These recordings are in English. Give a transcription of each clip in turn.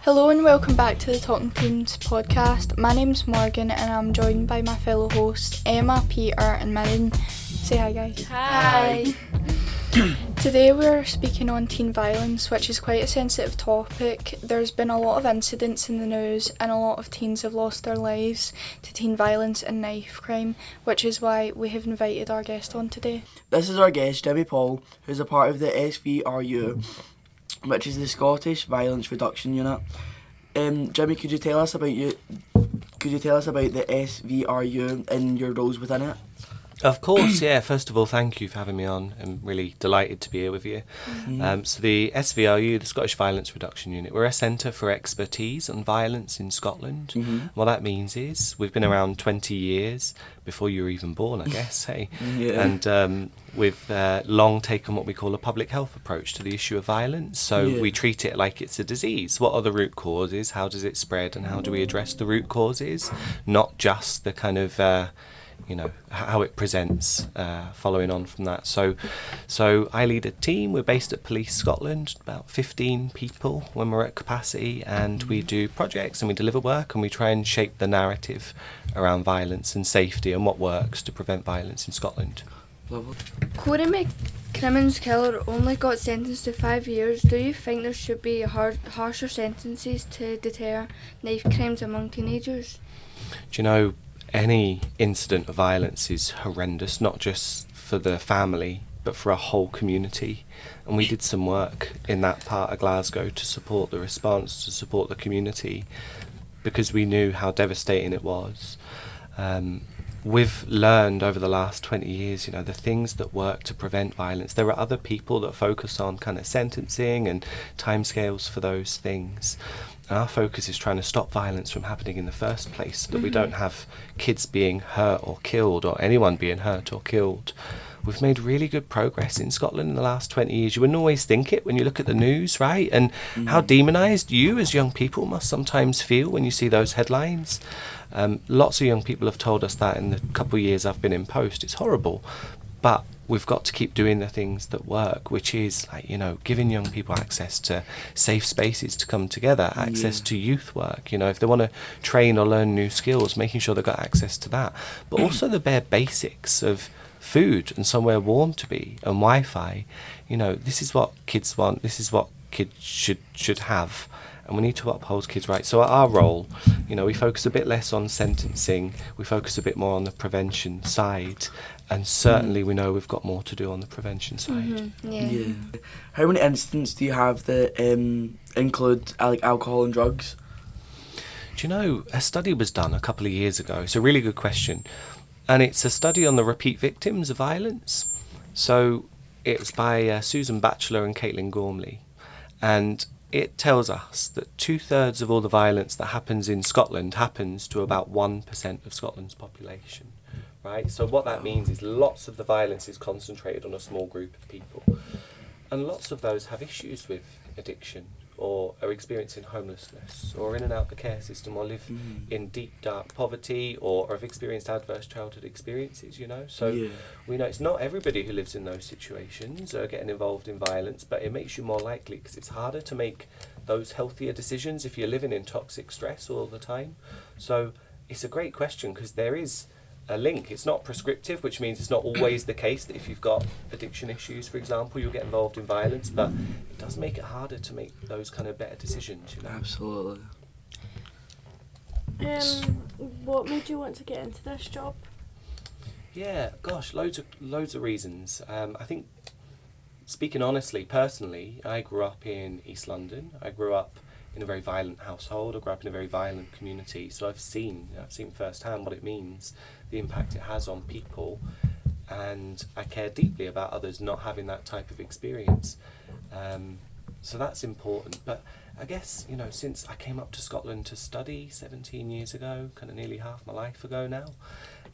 Hello and welcome back to the Talking Teens podcast. My name's Morgan and I'm joined by my fellow hosts Emma, Peter and Mirrin. Say hi guys. Hi. Today we're speaking on teen violence, which is quite a sensitive topic. There's been a lot of incidents in the news and a lot of teens have lost their lives to teen violence and knife crime, which is why we have invited our guest on today. This is our guest, Jimmy Paul, who's a part of the SVRU, which is the Scottish Violence Reduction Unit. Jimmy, could you tell us about the SVRU and your roles within it? Of course, yeah. First of all, thank you for having me on. I'm really delighted to be here with you. So the SVRU, the Scottish Violence Reduction Unit, we're a centre for expertise on violence in Scotland. What that means is we've been around 20 years, before you were even born, I guess, hey? Yeah. And we've long taken what we call a public health approach to the issue of violence. So we treat it like it's a disease. What are the root causes? How does it spread? And how do we address the root causes? Not just the kind of... how it presents, following on from that. So I lead a team. We're based at Police Scotland, about 15 people when we're at capacity, and we do projects and we deliver work and we try and shape the narrative around violence and safety and what works to prevent violence in Scotland. Corey McCrimmon's killer only got sentenced to 5 years. Do you think there should be harsher sentences to deter knife crimes among teenagers? Do you know, any incident of violence is horrendous, not just for the family, but for a whole community. And we did some work in that part of Glasgow to support the response, to support the community, because we knew how devastating it was. We've learned over the last 20 years, the things that work to prevent violence. There are other people that focus on kind of sentencing and timescales for those things. Our focus is trying to stop violence from happening in the first place, so that we don't have kids being hurt or killed, or anyone being hurt or killed. We've made really good progress in Scotland in the last 20 years. You wouldn't always think it when you look at the news, right? And how demonised you as young people must sometimes feel when you see those headlines. Lots of young people have told us that in the couple of years I've been in post. It's horrible, but we've got to keep doing the things that work, which is giving young people access to safe spaces to come together, access to youth work, if they want to train or learn new skills, making sure they've got access to that, but also the bare basics of food and somewhere warm to be and Wi-Fi. This is what kids want, this is what kids should have, and we need to uphold kids' rights. So our role, we focus a bit less on sentencing, we focus a bit more on the prevention side, and certainly we know we've got more to do on the prevention side. Yeah. How many incidents do you have that include alcohol and drugs? Do you know, a study was done a couple of years ago. It's a really good question, and it's a study on the repeat victims of violence. So it's by Susan Batchelor and Caitlin Gormley, and it tells us that 2/3 of all the violence that happens in Scotland happens to about 1% of Scotland's population. Right? So what that means is lots of the violence is concentrated on a small group of people. And lots of those have issues with addiction, or are experiencing homelessness, or in and out the care system, or live in deep, dark poverty, or have experienced adverse childhood experiences, So we know it's not everybody who lives in those situations are getting involved in violence, but it makes you more likely, because it's harder to make those healthier decisions if you're living in toxic stress all the time. So it's a great question, because there is a link. It's not prescriptive, which means it's not always the case that if you've got addiction issues, for example, you'll get involved in violence, but it does make it harder to make those kind of better decisions. Absolutely. What made you want to get into this job? Yeah, gosh, loads of reasons. I think, speaking honestly, personally, I grew up in East London. I grew up in a very violent household. I grew up in a very violent community, so I've seen firsthand what it means, the impact it has on people, and I care deeply about others not having that type of experience. So that's important. But I guess, since I came up to Scotland to study 17 years ago, kind of nearly half my life ago now,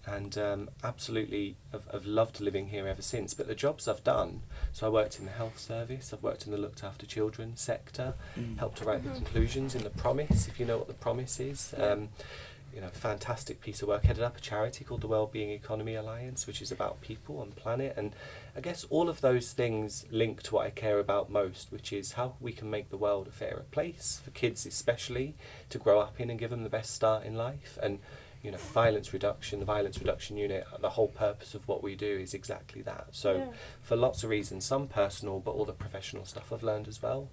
and absolutely I've loved living here ever since. But the jobs I've done, so I worked in the health service, I've worked in the looked after children sector, helped to write the conclusions in the Promise, if you know what the Promise is. fantastic piece of work, headed up a charity called the Wellbeing Economy Alliance, which is about people and planet. And I guess all of those things link to what I care about most, which is how we can make the world a fairer place for kids especially to grow up in and give them the best start in life. And violence reduction, the Violence Reduction Unit, the whole purpose of what we do is exactly that. So for lots of reasons, some personal, but all the professional stuff I've learned as well.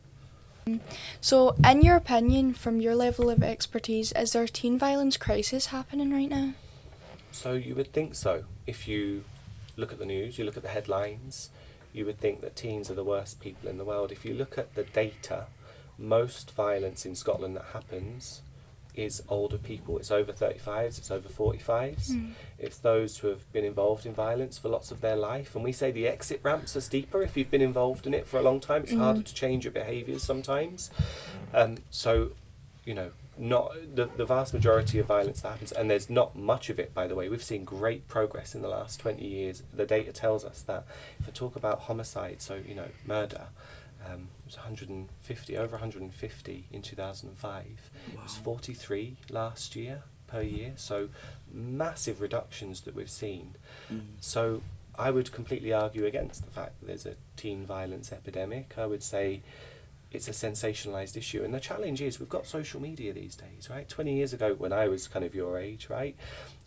So, in your opinion, from your level of expertise, is there a teen violence crisis happening right now? So you would think so. If you look at the news, you look at the headlines, you would think that teens are the worst people in the world. If you look at the data, most violence in Scotland that happens is older people. It's over 35s, it's over 45s. It's those who have been involved in violence for lots of their life. And we say the exit ramps are steeper if you've been involved in it for a long time. It's harder to change your behaviours sometimes. Not the vast majority of violence that happens, and there's not much of it, by the way. We've seen great progress in the last 20 years. The data tells us that. If I talk about homicide, so murder, it was over 150 in 2005. Wow. It was 43 last year per year, so massive reductions that we've seen. So I would completely argue against the fact that there's a teen violence epidemic. I would say it's a sensationalised issue, and the challenge is we've got social media these days, right? 20 years ago, when I was kind of your age, right,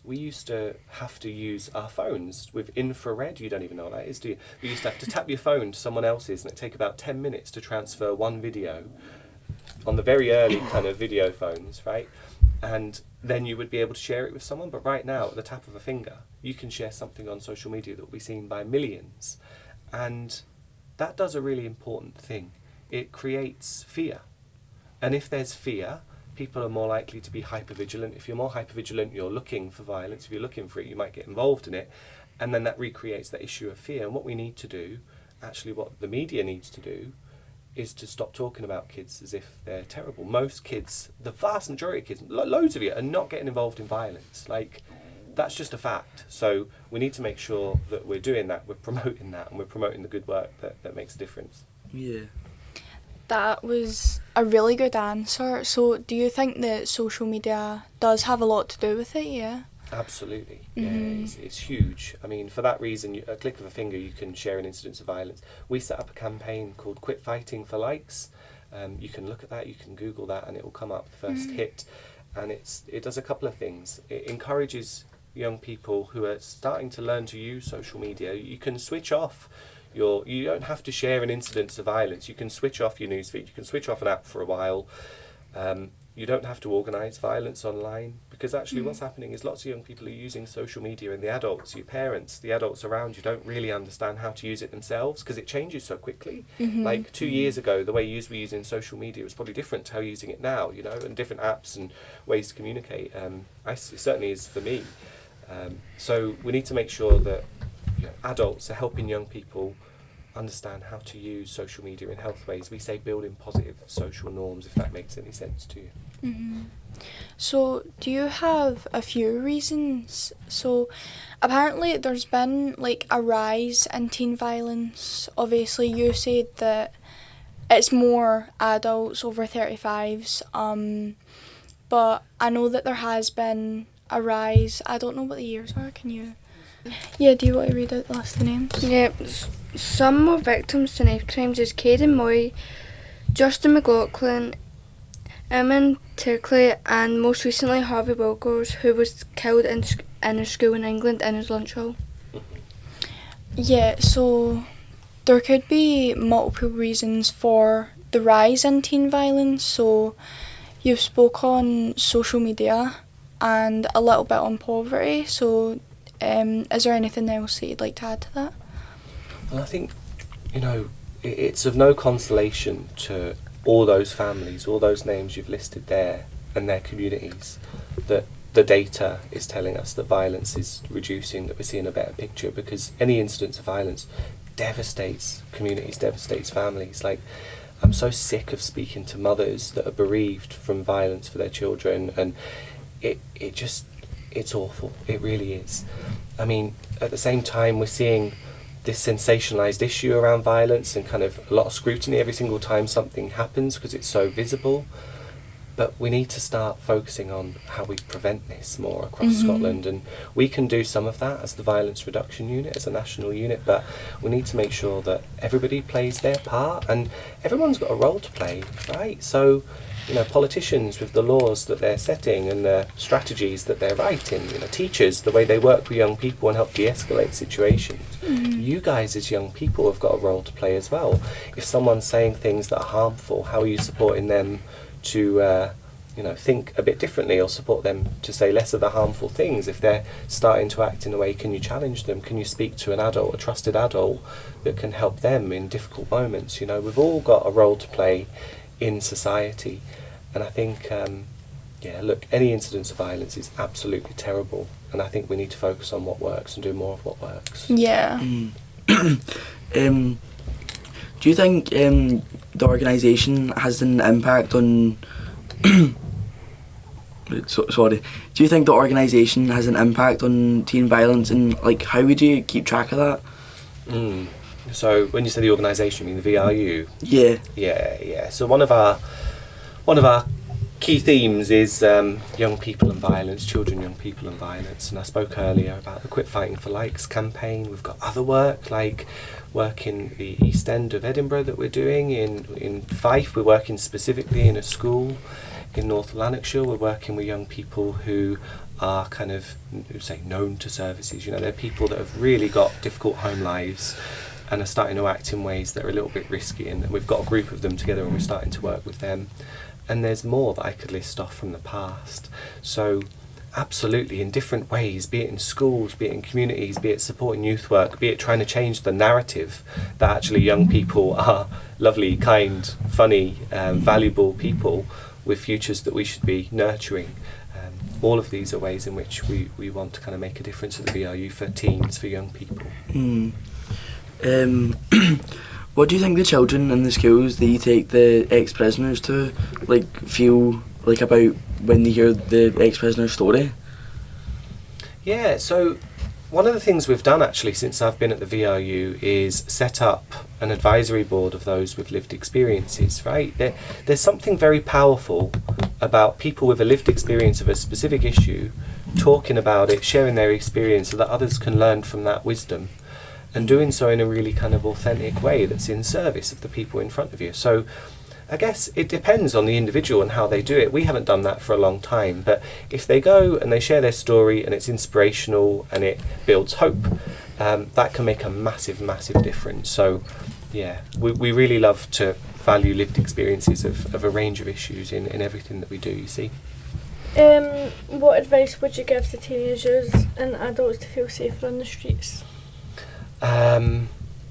we used to have to use our phones with infrared. You don't even know what that is, do you? We used to have to tap your phone to someone else's, and it'd take about 10 minutes to transfer one video on the very early kind of video phones, right? And then you would be able to share it with someone. But right now, at the tap of a finger, you can share something on social media that will be seen by millions. And that does a really important thing. It creates fear. And if there's fear, people are more likely to be hypervigilant. If you're more hypervigilant, you're looking for violence. If you're looking for it, you might get involved in it. And then that recreates that issue of fear. And what we need to do, actually what the media needs to do, is to stop talking about kids as if they're terrible. Most kids, the vast majority of kids, loads of you, are not getting involved in violence. Like, that's just a fact. So we need to make sure that we're doing that, we're promoting that, and we're promoting the good work that makes a difference. Yeah. That was a really good answer. So do you think that social media does have a lot to do with it? Yeah. Absolutely. Yeah, it's huge. I mean, for that reason, a click of a finger, you can share an incident of violence. We set up a campaign called Quit Fighting for Likes. You can look at that, you can Google that, and it will come up, the first hit. And it does a couple of things. It encourages young people who are starting to learn to use social media. You can switch off you don't have to share an incident of violence. You can switch off your newsfeed. You can switch off an app for a while. You don't have to organise violence online, because actually what's happening is lots of young people are using social media, and the adults, your parents, the adults around you don't really understand how to use it themselves, because it changes so quickly. Like 2 years ago, the way you were using social media was probably different to how you're using it now, and different apps and ways to communicate. It certainly is for me. So we need to make sure that adults are helping young people understand how to use social media in health ways. We say building positive social norms, if that makes any sense to you. So do you have a few reasons? So apparently there's been like a rise in teen violence. Obviously you said that it's more adults over 35s, but I know that there has been a rise. I don't know what the years are, can you? Yeah, do you want to read out the list of names? Yeah, some of victims to knife crimes is Caden Moy, Justin McLaughlin, Eamon Tickley, and most recently Harvey Wilkers, who was killed in a school in England in his lunch hall. Yeah, so there could be multiple reasons for the rise in teen violence. So you've spoke on social media and a little bit on poverty. So is there anything else that you'd like to add to that? Well, I think, it's of no consolation to all those families, all those names you've listed there, and their communities, that the data is telling us that violence is reducing, that we're seeing a better picture, because any incidence of violence devastates communities, devastates families. Like, I'm so sick of speaking to mothers that are bereaved from violence for their children, and it's awful. It really is. I mean, at the same time, we're seeing this sensationalised issue around violence and kind of a lot of scrutiny every single time something happens, because it's so visible. But we need to start focusing on how we prevent this more across Scotland, and we can do some of that as the Violence Reduction Unit, as a national unit, but we need to make sure that everybody plays their part, and everyone's got a role to play, right? So, you know, politicians with the laws that they're setting and the strategies that they're writing, you know, teachers, the way they work with young people and help de-escalate situations. You guys as young people have got a role to play as well. If someone's saying things that are harmful, how are you supporting them to think a bit differently, or support them to say less of the harmful things? If they're starting to act in a way, can you challenge them? Can you speak to an adult, a trusted adult, that can help them in difficult moments? You know, we've all got a role to play in society, and I think look, any incidence of violence is absolutely terrible, and I think we need to focus on what works and do more of what works. Yeah. Do you think the organisation has an impact on sorry. Do you think the organisation has an impact on teen violence, and like how would you keep track of that? So when you say the organisation, you mean the VRU? Yeah. Yeah. So one of our key themes is young people and violence, children, young people and violence. And I spoke earlier about the Quit Fighting for Likes campaign. We've got other work, like work in the East End of Edinburgh that we're doing. In Fife, we're working specifically in a school. In North Lanarkshire, we're working with young people who are kind of, say, known to services. You know, they're people that have really got difficult home lives and are starting to act in ways that are a little bit risky, and we've got a group of them together and we're starting to work with them. And there's more that I could list off from the past. So absolutely, in different ways, be it in schools, be it in communities, be it supporting youth work, be it trying to change the narrative that actually young people are lovely, kind, funny, valuable people with futures that we should be nurturing. All of these are ways in which we want to kind of make a difference at the VRU for teens, for young people. What do you think the children in the schools that you take the ex-prisoners to feel like about when they hear the ex-prisoner's story? Yeah, so one of the things we've done actually since I've been at the VRU is set up an advisory board of those with lived experiences, right? There's something very powerful about people with a lived experience of a specific issue talking about it, sharing their experience so that others can learn from that wisdom, and doing so in a really kind of authentic way that's in service of the people in front of you. So I guess it depends on the individual and how they do it. We haven't done that for a long time, but if they go and they share their story and it's inspirational and it builds hope, that can make a massive, massive difference. So yeah, we really love to value lived experiences of a range of issues in everything that we do, you see. What advice would you give to teenagers and adults to feel safer on the streets?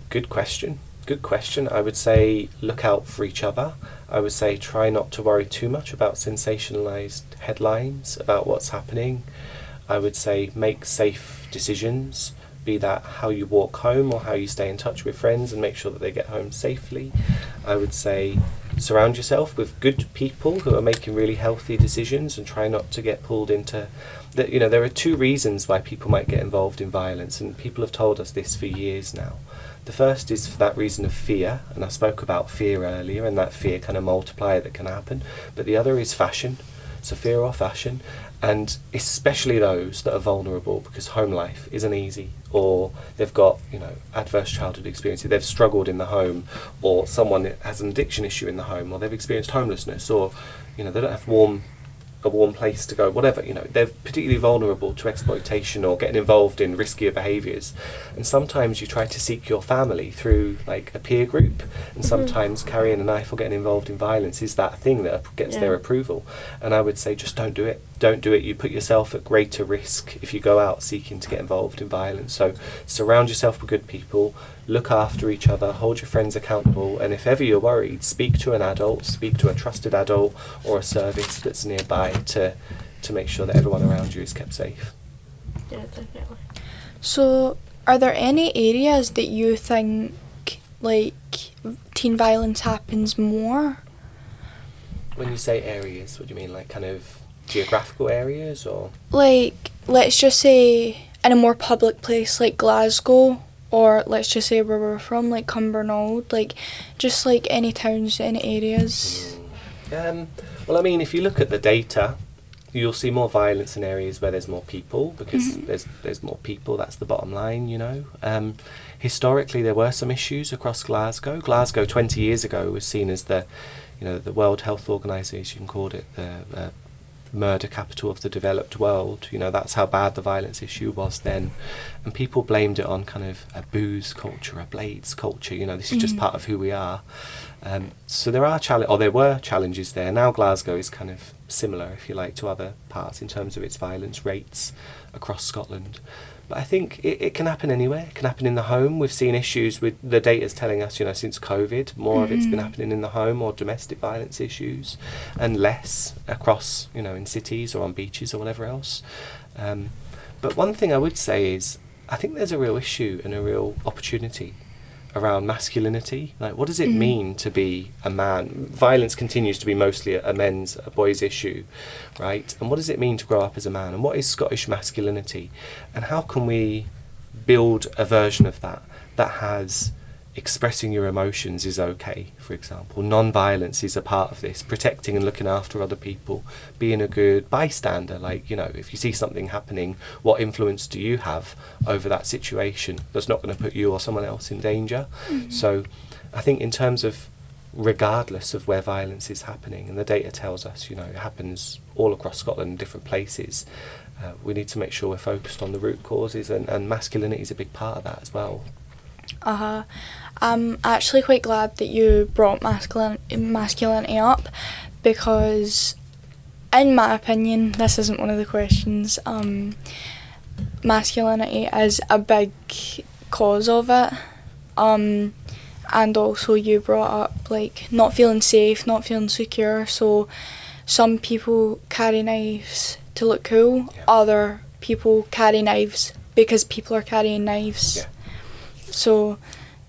Good question. I would say look out for each other. I would say try not to worry too much about sensationalised headlines about what's happening. I would say make safe decisions, be that how you walk home or how you stay in touch with friends and make sure that they get home safely. I would say surround yourself with good people who are making really healthy decisions, and try not to get pulled into that. You know, there are two reasons why people might get involved in violence, and people have told us this for years now. The first is for that reason of fear, and I spoke about fear earlier, and that fear kind of multiplier that can happen. But the other is fashion, so fear or fashion, and especially those that are vulnerable because home life isn't easy, or they've got, adverse childhood experiences, they've struggled in the home, or someone has an addiction issue in the home, or they've experienced homelessness, or they don't have a warm place to go, whatever, they're particularly vulnerable to exploitation or getting involved in riskier behaviours. And sometimes you try to seek your family through like a peer group, and sometimes carrying a knife or getting involved in violence is that thing that gets their approval. And I would say just don't do it. You put yourself at greater risk if you go out seeking to get involved in violence. So surround yourself with good people, look after each other, hold your friends accountable, and if ever you're worried, speak to an adult, speak to a trusted adult or a service that's nearby to make sure that everyone around you is kept safe. Yeah, definitely. So are there any areas that you think teen violence happens more? When you say areas, what do you mean, like kind of geographical areas, or? Let's just say in a more public place like Glasgow, or let's just say where we're from, like Cumbernauld, just any towns, any areas. Well, I mean, if you look at the data, you'll see more violence in areas where there's more people, because there's more people. That's the bottom line, you know. Historically, there were some issues across Glasgow. Glasgow 20 years ago was seen as the World Health Organization called it the murder capital of the developed world. You know, that's how bad the violence issue was then, and people blamed it on kind of a booze culture, a blades culture. You know, this is just part of who we are. So there were challenges there. Now Glasgow is kind of similar, if you like, to other parts in terms of its violence rates across Scotland. But I think it can happen anywhere. It can happen in the home. We've seen issues with the data's telling us, you know, since COVID, more of it's been happening in the home, or domestic violence issues, and less across, you know, in cities or on beaches or whatever else. But one thing I would say is, I think there's a real issue and a real opportunity around masculinity. Like, what does it mean to be a man? Violence continues to be mostly a boy's issue, right? And what does it mean to grow up as a man? And what is Scottish masculinity? And how can we build a version of that has expressing your emotions is okay, for example. Non-violence is a part of this, protecting and looking after other people, being a good bystander. Like, you know, if you see something happening, what influence do you have over that situation that's not going to put you or someone else in danger? So I think in terms of, regardless of where violence is happening, and the data tells us, you know, it happens all across Scotland in different places, we need to make sure we're focused on the root causes, and masculinity is a big part of that as well. I'm actually quite glad that you brought masculinity up, because in my opinion, this isn't one of the questions, masculinity is a big cause of it, and also you brought up like not feeling safe, not feeling secure. So some people carry knives to look cool, other people carry knives because people are carrying knives. So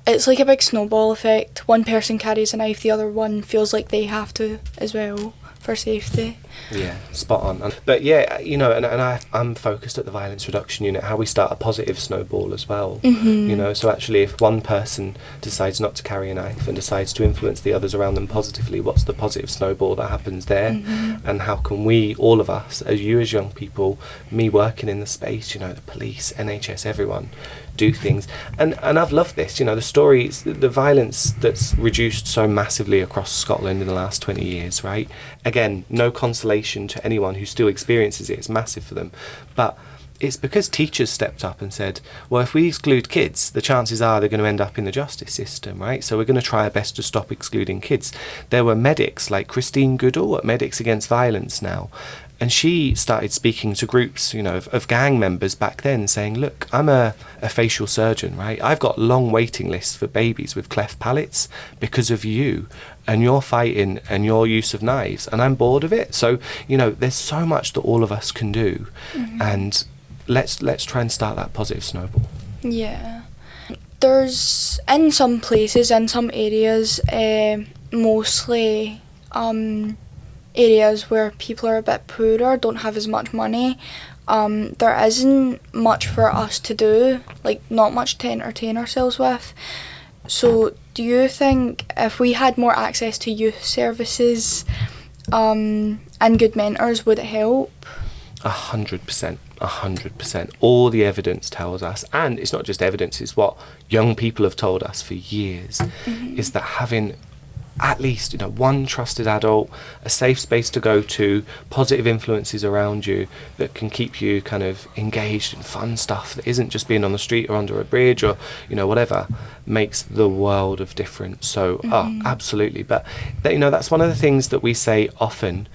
it's like a big snowball effect. One person carries a knife, the other one feels like they have to as well for safety. Yeah, spot on. But yeah, you know, and I'm focused at the violence reduction unit, how we start a positive snowball as well. You know, so actually if one person decides not to carry a knife and decides to influence the others around them positively, what's the positive snowball that happens there? And how can we, all of us, as young people, me working in the space, you know, the police, NHS, everyone, do things. And I've loved this, you know, the stories, the violence that's reduced so massively across Scotland in the last 20 years, right? Again, no consolation to anyone who still experiences it, it's massive for them. But it's because teachers stepped up and said, well, if we exclude kids, the chances are they're going to end up in the justice system, right? So we're going to try our best to stop excluding kids. There were medics like Christine Goodall at Medics Against Violence now, and she started speaking to groups, you know, of gang members back then, saying, look, I'm a facial surgeon, right? I've got long waiting lists for babies with cleft palates because of you and your fighting and your use of knives, and I'm bored of it. So, you know, there's so much that all of us can do, and let's try and start that positive snowball. Yeah. There's, in some places, in some areas, mostly areas where people are a bit poorer, don't have as much money, there isn't much for us to do, like not much to entertain ourselves with. So do you think if we had more access to youth services and good mentors, would it help? 100%. 100%. All the evidence tells us, and it's not just evidence, it's what young people have told us for years, is that having at least, you know, one trusted adult, a safe space to go to, positive influences around you that can keep you kind of engaged in fun stuff that isn't just being on the street or under a bridge or, you know, whatever, makes the world of difference. So, absolutely. But, you know, that's one of the things that we say often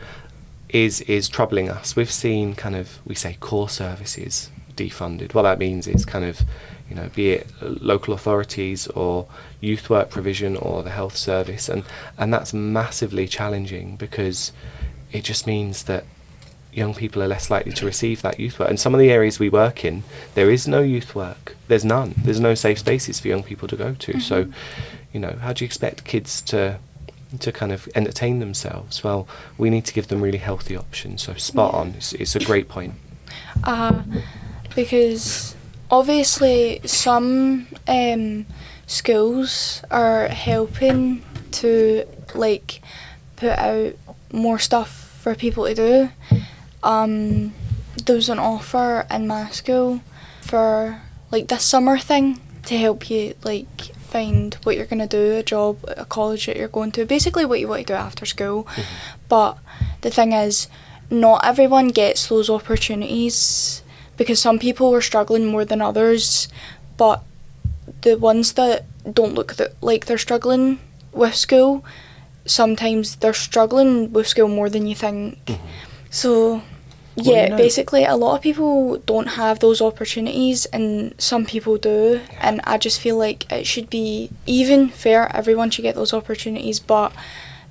is troubling us. We've seen kind of, we say core services defunded. What that means is kind of, you know, be it local authorities or youth work provision or the health service, and that's massively challenging because it just means that young people are less likely to receive that youth work. And some of the areas we work in, there is no youth work. There's none. There's no safe spaces for young people to go to. So, you know, how do you expect kids to kind of entertain themselves? Well, we need to give them really healthy options. So spot on. It's a great point. Because obviously some schools are helping to like put out more stuff for people to do. There was an offer in my school for like this summer thing to help you like find what you're going to do, a job, a college that you're going to, basically what you want to do after school. But the thing is, not everyone gets those opportunities because some people were struggling more than others, but the ones that don't look like they're struggling with school, sometimes they're struggling with school more than you think. So yeah, basically a lot of people don't have those opportunities and some people do, and I just feel like it should be even, fair, everyone should get those opportunities, but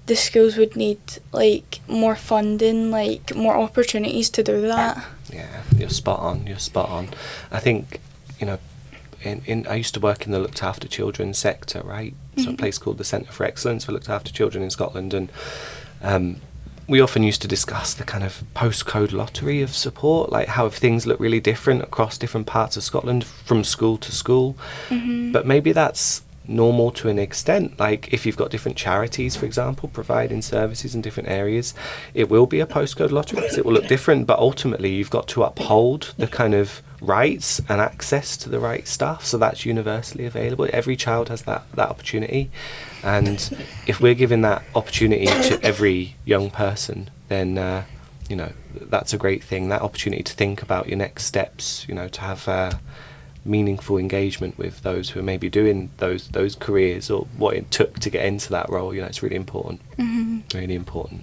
the schools would need like more funding, like more opportunities to do that. Yeah, you're spot on. I think, you know, I used to work in the looked after children sector, right? So a place called the Centre for Excellence for Looked After Children in Scotland, and we often used to discuss the kind of postcode lottery of support, like how things look really different across different parts of Scotland from school to school. But maybe that's normal to an extent. Like if you've got different charities, for example, providing services in different areas, it will be a postcode lottery because it will look different, but ultimately you've got to uphold the kind of rights and access to the right stuff, so that's universally available. Every child has that opportunity, and if we're giving that opportunity to every young person, then you know, that's a great thing. That opportunity to think about your next steps, you know, to have meaningful engagement with those who are maybe doing those careers or what it took to get into that role, you know, it's really important. Really important.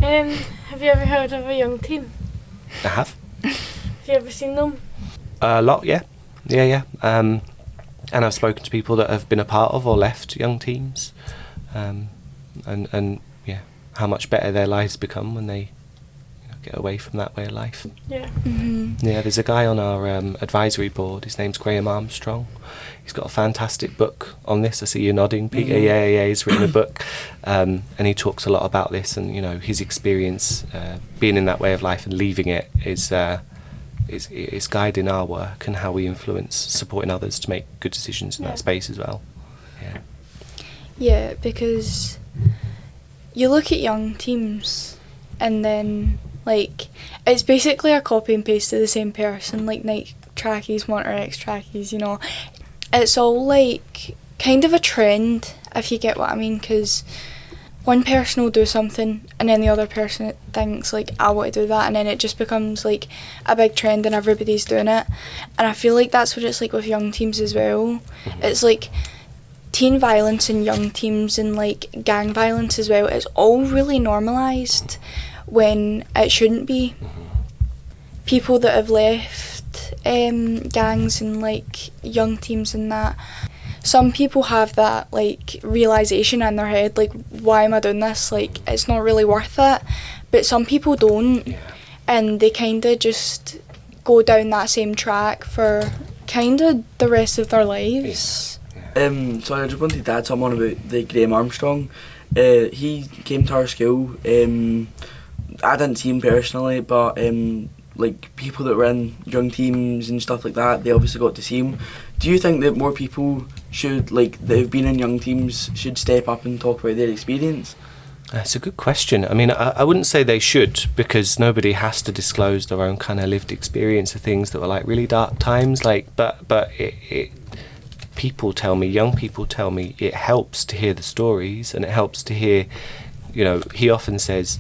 Have you ever heard of a young team? I have. Have you ever seen them? A lot, yeah. And I've spoken to people that have been a part of or left young teams, and yeah, how much better their lives become when they, you know, get away from that way of life. Yeah. Yeah, there's a guy on our advisory board. His name's Graham Armstrong. He's got a fantastic book on this. I see you nodding, Peter. Yeah. He's written a book, and he talks a lot about this. And you know, his experience being in that way of life and leaving it is guiding our work and how we influence supporting others to make good decisions in that space as well. Yeah, because you look at young teams and then like it's basically a copy and paste of the same person, like Nike trackies, Monter X trackies, you know. It's all like kind of a trend, if you get what I mean, because one person will do something and then the other person thinks like, I want to do that, and then it just becomes like a big trend and everybody's doing it. And I feel like that's what it's like with young teams as well. It's like teen violence in young teams and like gang violence as well, it's all really normalised when it shouldn't be. People that have left gangs and like young teams and that, some people have that like realisation in their head, like, why am I doing this, like it's not really worth it, but some people don't, and they kind of just go down that same track for kind of the rest of their lives. So I just wanted to add something about the Graham Armstrong. He came to our school. I didn't see him personally, but like people that were in young teams and stuff like that, they obviously got to see him. Do you think that more people should, like, that have been in young teams, should step up and talk about their experience? That's a good question. I mean, I wouldn't say they should, because nobody has to disclose their own kind of lived experience of things that were like really dark times. Like, but people tell me, young people tell me, it helps to hear the stories, and it helps to hear, you know, he often says,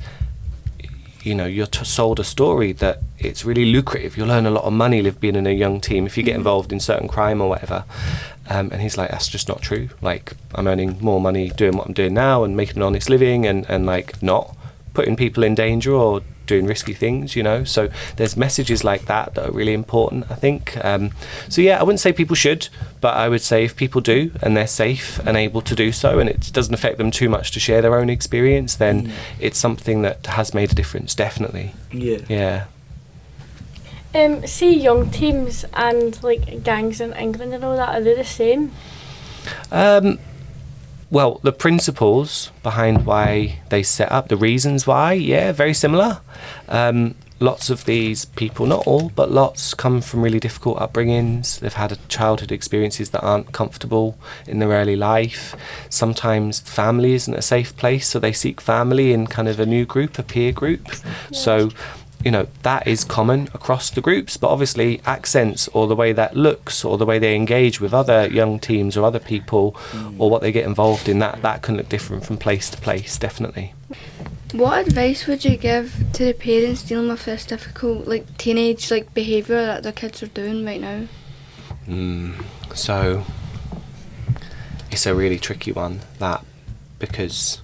you know, you're sold a story that it's really lucrative, you'll earn a lot of money being in a young team if you get involved in certain crime or whatever. And he's like, that's just not true. Like, I'm earning more money doing what I'm doing now and making an honest living and like not putting people in danger or doing risky things, you know. So there's messages like that are really important, I think. So yeah, I wouldn't say people should, but I would say if people do and they're safe and able to do so, and it doesn't affect them too much to share their own experience, then it's something that has made a difference, definitely. Yeah. See, young teams and like gangs in England and all that, are they the same? Well, the principles behind why they set up, the reasons why, yeah, very similar. Lots of these people, not all, but lots, come from really difficult upbringings. They've had childhood experiences that aren't comfortable in their early life. Sometimes family isn't a safe place, so they seek family in kind of a new group, a peer group. So, you know, that is common across the groups, but obviously accents or the way that looks or the way they engage with other young teams or other people or what they get involved in, that can look different from place to place, definitely. What advice would you give to the parents dealing with this difficult, like, teenage, like, behaviour that their kids are doing right now? So it's a really tricky one, that, because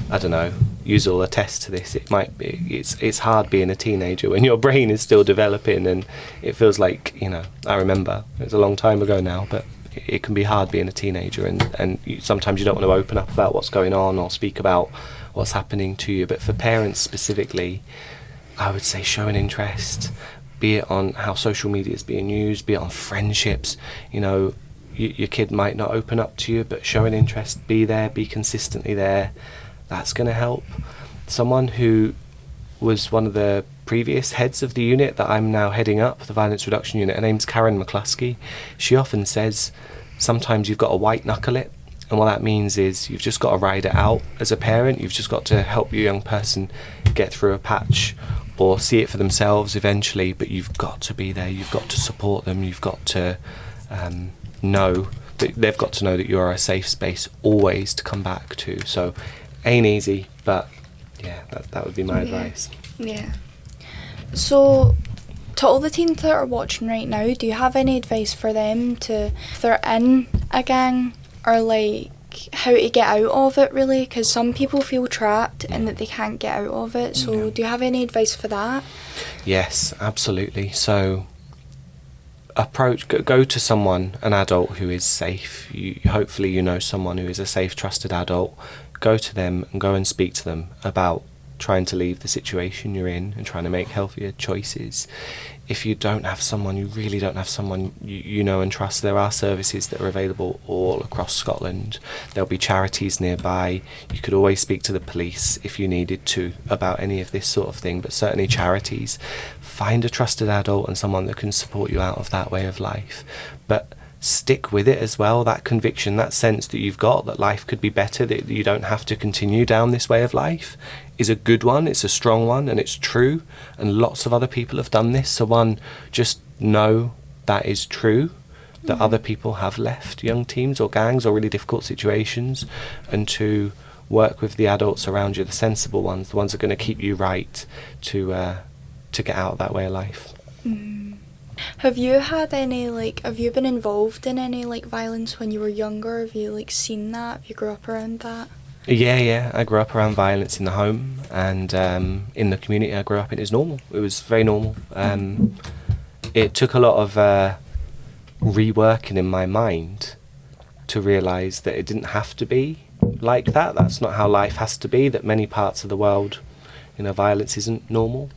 I don't know, use all attest to this, it might be, it's hard being a teenager when your brain is still developing, and it feels like, you know, I remember, it was a long time ago now, but it can be hard being a teenager, and sometimes you don't want to open up about what's going on or speak about what's happening to you. But for parents specifically, I would say show an interest, be it on how social media is being used, be it on friendships. You know, your kid might not open up to you, but show an interest, be there, be consistently there. That's going to help. Someone who was one of the previous heads of the unit that I'm now heading up, the Violence Reduction Unit, her name's Karen McCluskey. She often says sometimes you've got to white knuckle it, and what that means is you've just got to ride it out as a parent. You've just got to help your young person get through a patch or see it for themselves eventually, but you've got to be there, you've got to support them, you've got to know that they've got to know that you're a safe space always to come back to. So ain't easy, but yeah, that would be my advice. Yeah. So, to all the teens that are watching right now, do you have any advice for them to, if they're in a gang, or like how to get out of it, really? Because some people feel trapped and that they can't get out of it. So, do you have any advice for that? Yes, absolutely. So, go to someone, an adult who is safe. Hopefully you know someone who is a safe, trusted adult. Go to them and go and speak to them about trying to leave the situation you're in and trying to make healthier choices. If you don't have someone, you really don't have someone you know and trust, there are services that are available all across Scotland. There'll be charities nearby. You could always speak to the police if you needed to about any of this sort of thing, but certainly charities. Find a trusted adult and someone that can support you out of that way of life. But stick with it as well, that conviction, that sense that you've got that life could be better, that you don't have to continue down this way of life, is a good one, it's a strong one, and it's true, and lots of other people have done this. So one, just know that is true, that other people have left young teams or gangs or really difficult situations, and to work with the adults around you, the sensible ones, the ones that are going to keep you right, to get out of that way of life. Have you had any, like, have you been involved in any, like, violence when you were younger? Have you, like, seen that? Have you grew up around that? Yeah, I grew up around violence in the home, and in the community I grew up in. It was normal. It was very normal. It took a lot of reworking in my mind to realise that it didn't have to be like that. That's not how life has to be, that many parts of the world, you know, violence isn't normal.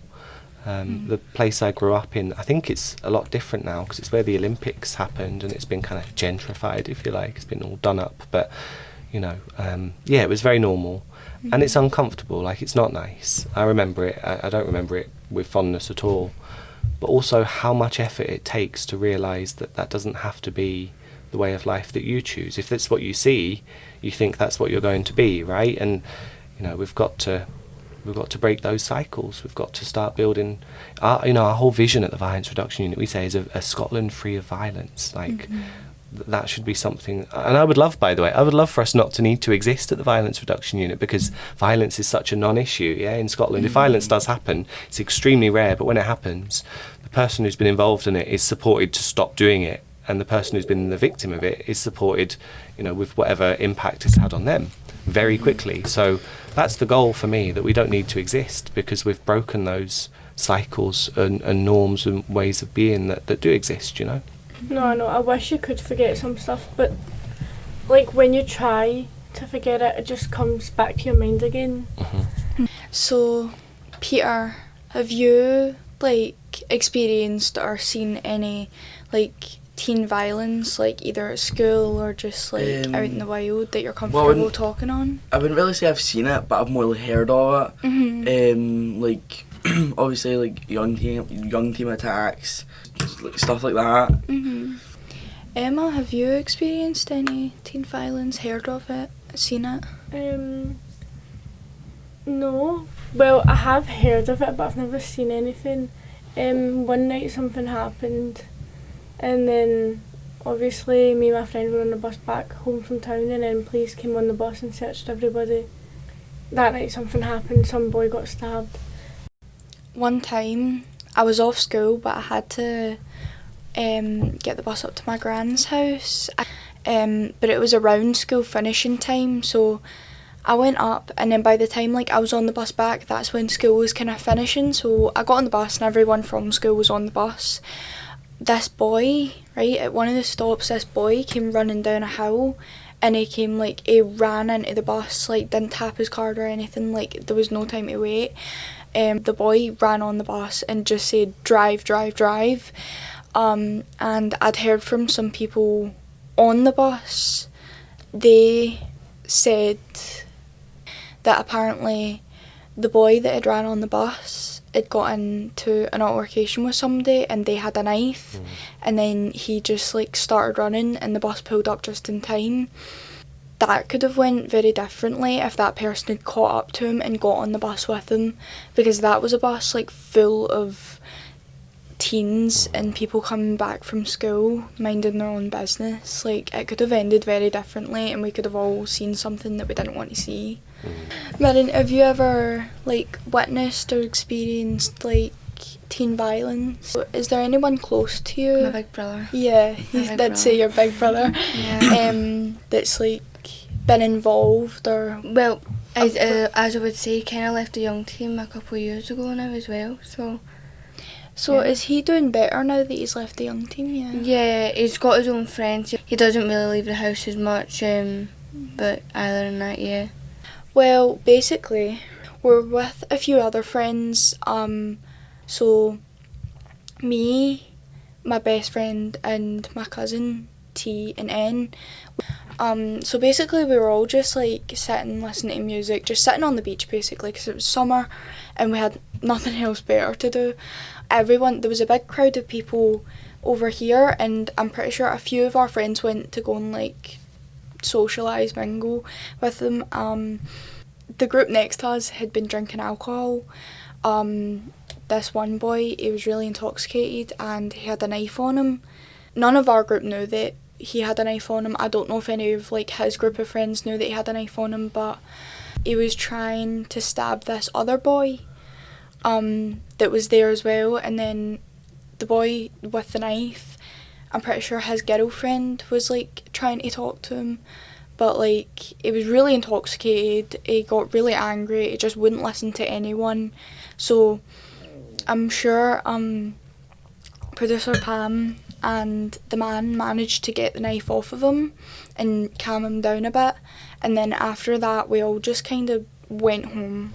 The place I grew up in, I think it's a lot different now because it's where the Olympics happened, and it's been kind of gentrified, if you like. It's been all done up, but you know, it was very normal, and it's uncomfortable. Like, it's not nice. I remember it. I don't remember it with fondness at all, but also how much effort it takes to realise that that doesn't have to be the way of life that you choose. If that's what you see, you think that's what you're going to be, right? And you know, we've got to break those cycles. We've got to start building our whole vision at the Violence Reduction Unit, we say, is a Scotland free of violence. Like, that should be something, and I would love, by the way, for us not to need to exist at the Violence Reduction Unit, because violence is such a non-issue, in Scotland. If violence does happen, it's extremely rare, but when it happens, the person who's been involved in it is supported to stop doing it, and the person who's been the victim of it is supported, with whatever impact it's had on them very quickly. So that's the goal for me, that we don't need to exist, because we've broken those cycles and norms and ways of being that do exist, No, I know. I wish you could forget some stuff, but like when you try to forget it, it just comes back to your mind again. So, Peter, have you, like, experienced or seen any, like, teen violence, like either at school or just like out in the wild, that you're comfortable talking on? I wouldn't really say I've seen it, but I've more like heard of it. Like obviously like young team attacks, like, stuff like that. Emma, have you experienced any teen violence, heard of it, seen it? No. Well, I have heard of it, but I've never seen anything. One night something happened, and then obviously me and my friend were on the bus back home from town, and then police came on the bus and searched everybody. That night something happened, some boy got stabbed. One time I was off school, but I had to get the bus up to my gran's house, but it was around school finishing time, so I went up, and then by the time like I was on the bus back, that's when school was kind of finishing. So I got on the bus and everyone from school was on the bus. This boy, right, at one of the stops, this boy came running down a hill, and he ran into the bus, like didn't tap his card or anything, like there was no time to wait. The boy ran on the bus and just said drive, drive, drive. And I'd heard from some people on the bus, they said that apparently the boy that had ran on the bus had got into an altercation with somebody and they had a knife, and then he just like started running and the bus pulled up just in time. That could have went very differently if that person had caught up to him and got on the bus with him, because that was a bus like full of teens and people coming back from school minding their own business. Like it could have ended very differently and we could have all seen something that we didn't want to see. Mirrin, have you ever like witnessed or experienced like teen violence? Is there anyone close to you? My big brother. Yeah, you did say your big brother. Yeah. That's like been involved or... Well, as I would say, kind of left the young team a couple of years ago now as well, so... So is he doing better now that he's left the young team? Yeah, he's got his own friends. He doesn't really leave the house as much, but other than that, yeah. Well, basically, we're with a few other friends. So me, my best friend, and my cousin T and N. So basically, we were all just like sitting, listening to music, just sitting on the beach basically, because it was summer, and we had nothing else better to do. There was a big crowd of people over here, and I'm pretty sure a few of our friends went to go and like socialise, mingle with them. The group next to us had been drinking alcohol. This one boy, he was really intoxicated and he had a knife on him. None of our group knew that he had a knife on him. I don't know if any of like his group of friends knew that he had a knife on him, but he was trying to stab this other boy that was there as well, and then the boy with the knife, I'm pretty sure his girlfriend was like trying to talk to him, but like he was really intoxicated, he got really angry, he just wouldn't listen to anyone. So I'm sure producer Pam and the man managed to get the knife off of him and calm him down a bit, and then after that we all just kind of went home.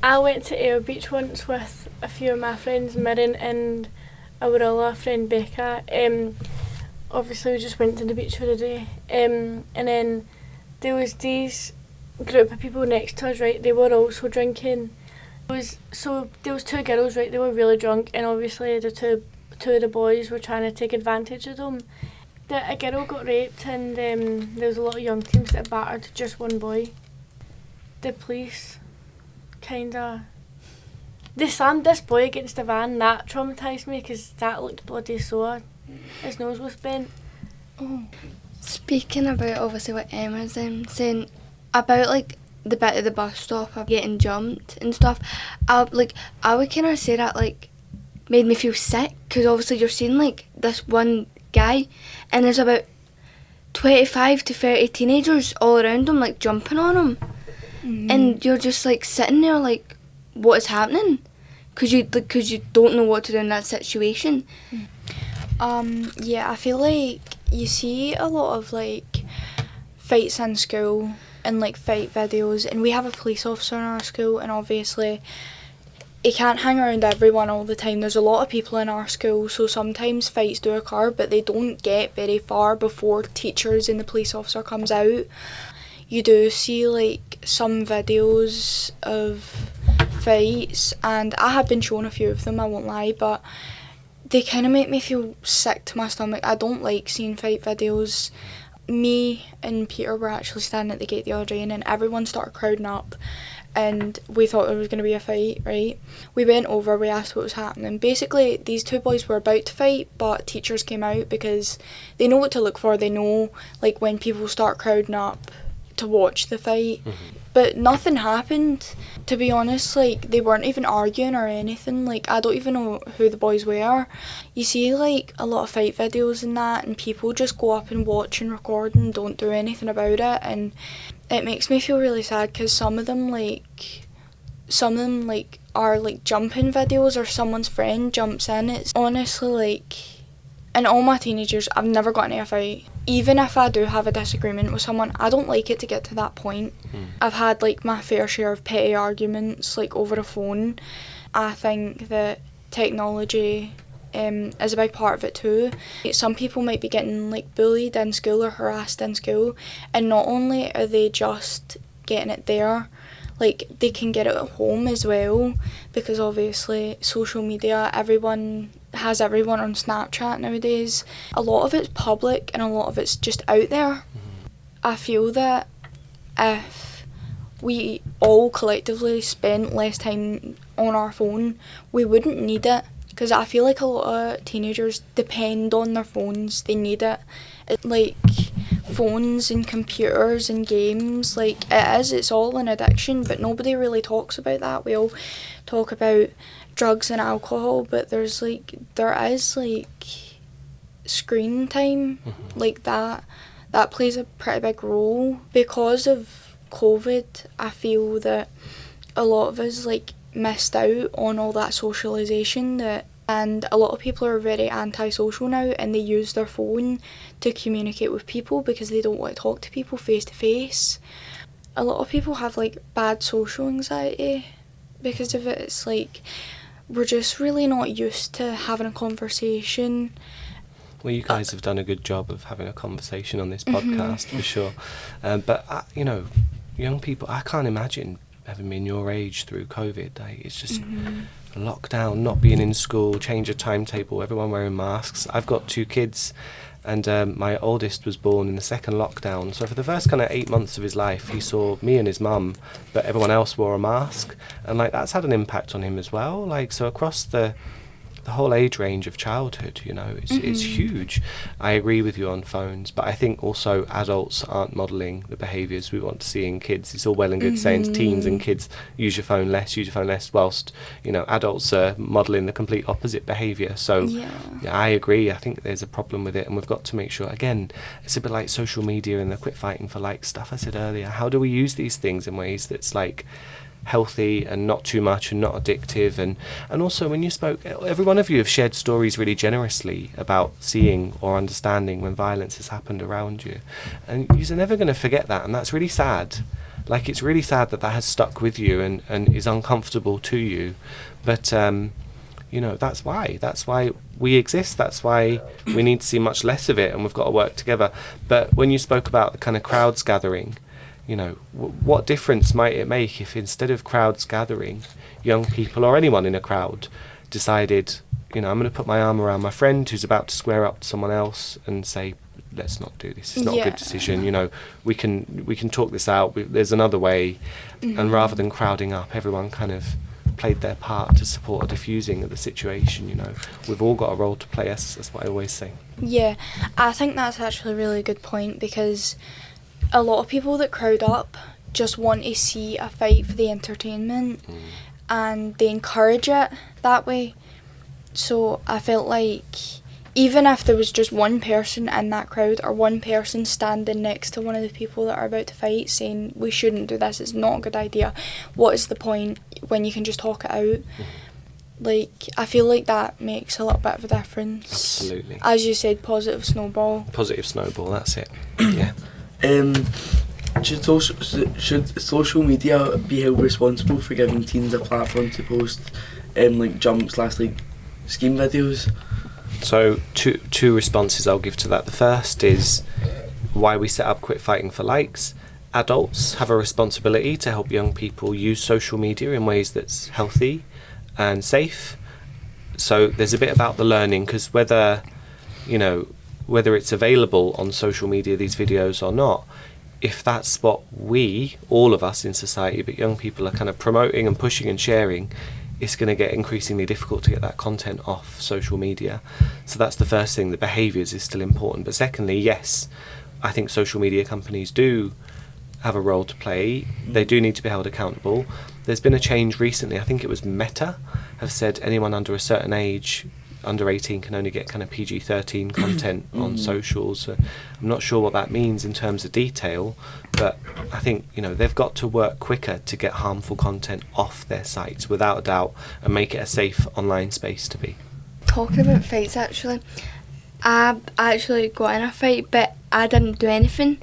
I went to Air Beach once with a few of my friends, Mirrin and our other friend Becca. Obviously we just went to the beach for the day, and then there was these group of people next to us, right, they were also drinking. There was two girls, right, they were really drunk, and obviously the two of the boys were trying to take advantage of them. A girl got raped, and there was a lot of young teams that battered just one boy. The police they slammed this boy against the van. That traumatised me because that looked bloody sore. His nose was bent. Oh. Speaking about obviously what Emma's saying about like the bit of the bus stop of getting jumped and stuff, I would kind of say that like made me feel sick, because obviously you're seeing like this one guy and there's about 25 to 30 teenagers all around him like jumping on him. And you're just like sitting there like, what is happening? Because you don't know what to do in that situation. Yeah, I feel like you see a lot of like fights in school and like fight videos, and we have a police officer in our school, and obviously he can't hang around everyone all the time. There's a lot of people in our school, so sometimes fights do occur, but they don't get very far before teachers and the police officer comes out. You do see like some videos of fights, and I have been shown a few of them, I won't lie, but they kind of make me feel sick to my stomach. I don't like seeing fight videos. Me and Peter were actually standing at the gate the other day, and then everyone started crowding up, and we thought there was going to be a fight, right? We went over, we asked what was happening. Basically, these two boys were about to fight, but teachers came out because they know what to look for. They know, like, when people start crowding up to watch the fight. But nothing happened, to be honest. Like, they weren't even arguing or anything. Like, I don't even know who the boys were. You see, like, a lot of fight videos and that, and people just go up and watch and record and don't do anything about it, and it makes me feel really sad because some of them are like jumping videos, or someone's friend jumps in. It's honestly like, in all my teenage years, I've never gotten in a fight. Even if I do have a disagreement with someone, I don't like it to get to that point. I've had like my fair share of petty arguments, like over the phone. I think that technology is a big part of it too. Some people might be getting like bullied in school or harassed in school, and not only are they just getting it there, like they can get it at home as well, because obviously social media, everyone has everyone on Snapchat nowadays. A lot of it's public and a lot of it's just out there. I feel that if we all collectively spent less time on our phone, we wouldn't need it. Because I feel like a lot of teenagers depend on their phones. They need it. Like, phones and computers and games, like, it's all an addiction, but nobody really talks about that. We all talk about drugs and alcohol, but there is screen time, like that plays a pretty big role. Because of COVID, I feel that a lot of us like missed out on all that socialisation, and a lot of people are very antisocial now, and they use their phone to communicate with people because they don't want to talk to people face to face. A lot of people have like bad social anxiety because of it. It's like we're just really not used to having a conversation. Well, you guys have done a good job of having a conversation on this podcast, for sure. But, you know, young people, I can't imagine having been your age through COVID. It's just lockdown, not being in school, change of timetable, everyone wearing masks. I've got 2 kids, and my oldest was born in the second lockdown. So for the first kind of 8 months of his life, he saw me and his mum, but everyone else wore a mask. And, like, that's had an impact on him as well. Like, so across the whole age range of childhood, you know, it's huge. I agree with you on phones, but I think also adults aren't modelling the behaviours we want to see in kids. It's all well and good saying to teens and kids, use your phone less, whilst, you know, adults are modelling the complete opposite behaviour. So yeah, I agree. I think there's a problem with it, and we've got to make sure, again, it's a bit like social media and the quit fighting for like stuff I said earlier. How do we use these things in ways that's like healthy and not too much and not addictive? And also, when you spoke, every one of you have shared stories really generously about seeing or understanding when violence has happened around you, and you're never going to forget that, and that's really sad. Like, it's really sad that has stuck with you and is uncomfortable to you, but you know, that's why we exist. That's why we need to see much less of it, and we've got to work together. But when you spoke about the kind of crowds gathering, you know, what difference might it make if instead of crowds gathering, young people or anyone in a crowd decided, you know, I'm going to put my arm around my friend who's about to square up to someone else and say, let's not do this. It's not a good decision. You know, we can talk this out. There's another way. And rather than crowding up, everyone kind of played their part to support a diffusing of the situation. You know, we've all got a role to play. That's what I always say. Yeah, I think that's actually a really good point, because a lot of people that crowd up just want to see a fight for the entertainment, and they encourage it that way. So I felt like even if there was just one person in that crowd, or one person standing next to one of the people that are about to fight saying, we shouldn't do this, it's not a good idea, what is the point when you can just talk it out? Like, I feel like that makes a little bit of a difference. Absolutely. As you said, positive snowball. Positive snowball, that's it. Yeah. Should social media be held responsible for giving teens a platform to post like jump/like scheme videos? So two responses I'll give to that. The first is why we set up Quit Fighting for Likes. Adults have a responsibility to help young people use social media in ways that's healthy and safe. So there's a bit about the learning, because whether it's available on social media, these videos, or not, if that's what we, all of us in society, but young people, are kind of promoting and pushing and sharing, it's going to get increasingly difficult to get that content off social media. So that's the first thing. The behaviours is still important. But secondly, yes, I think social media companies do have a role to play. They do need to be held accountable. There's been a change recently. I think it was Meta have said anyone under a certain age, under 18, can only get kind of PG-13 content on socials. I'm not sure what that means in terms of detail, but I think they've got to work quicker to get harmful content off their sites, without a doubt, and make it a safe online space to be. Talking about fights, actually, I actually got in a fight, but I didn't do anything.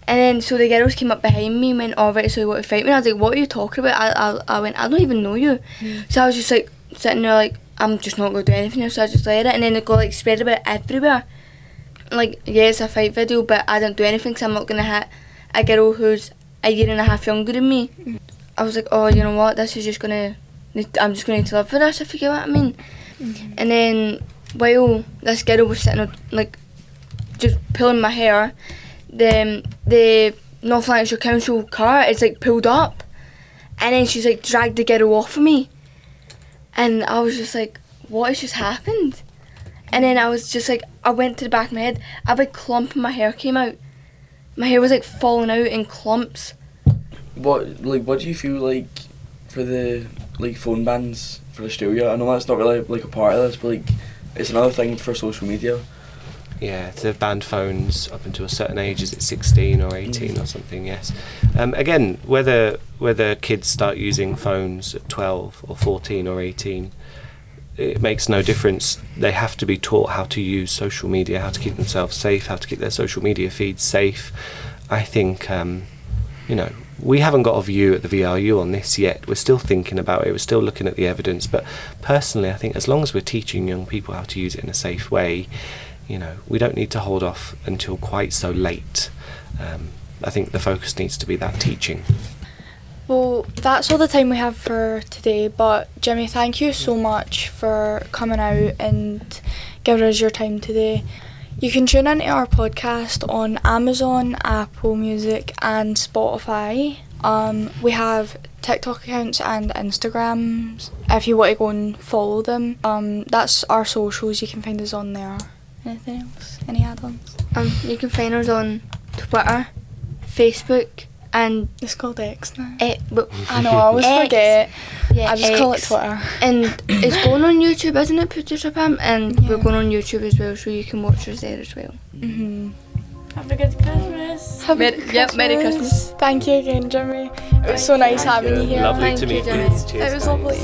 And then so the girls came up behind me and went, "Oh, right, so you want to fight me?" And I was like, "What are you talking about?" I went, "I don't even know you." So I was just like sitting there like, I'm just not going to do anything. So I just let it, and then it got like spread about everywhere. Like, yeah, it's a fight video, but I didn't do anything because I'm not going to hit a girl who's a year and a half younger than me. I was like, oh, you know what, this is just going to, I'm just going to need to live with this, if you get what I mean. And then while this girl was sitting like just pulling my hair, the North Lanarkshire Council car is like pulled up, and then she's like dragged the girl off of me, and I was just like, what has just happened? And then I was just like, I went to the back of my head, a big clump of my hair came out. My hair was like falling out in clumps. What do you feel like for the phone bans for Australia? I know that's not really like a part of this, but like it's another thing for social media. Yeah, they've banned phones up until a certain age. Is it 16 or 18 or something? Yes. Again, whether kids start using phones at 12 or 14 or 18, it makes no difference. They have to be taught how to use social media, how to keep themselves safe, how to keep their social media feeds safe. I think, we haven't got a view at the VRU on this yet. We're still thinking about it. We're still looking at the evidence. But personally, I think as long as we're teaching young people how to use it in a safe way, we don't need to hold off until quite so late. I think the focus needs to be that teaching. Well, that's all the time we have for today, but Jimmy, thank you so much for coming out and giving us your time today. You can tune into our podcast on Amazon, Apple Music and Spotify. We have TikTok accounts and Instagrams if you want to go and follow them. That's our socials, you can find us on there. Anything else? Any add-ons? You can find us on Twitter, Facebook, and it's called X now. But I know, I always forget. Yeah, I just call it Twitter. And it's going on YouTube, isn't it, Producer Pam? And we're going on YouTube as well, so you can watch us there as well. Have a good Christmas. Merry Christmas. Thank you again, Jimmy. It was so nice having you here. Lovely to meet you. It was lovely.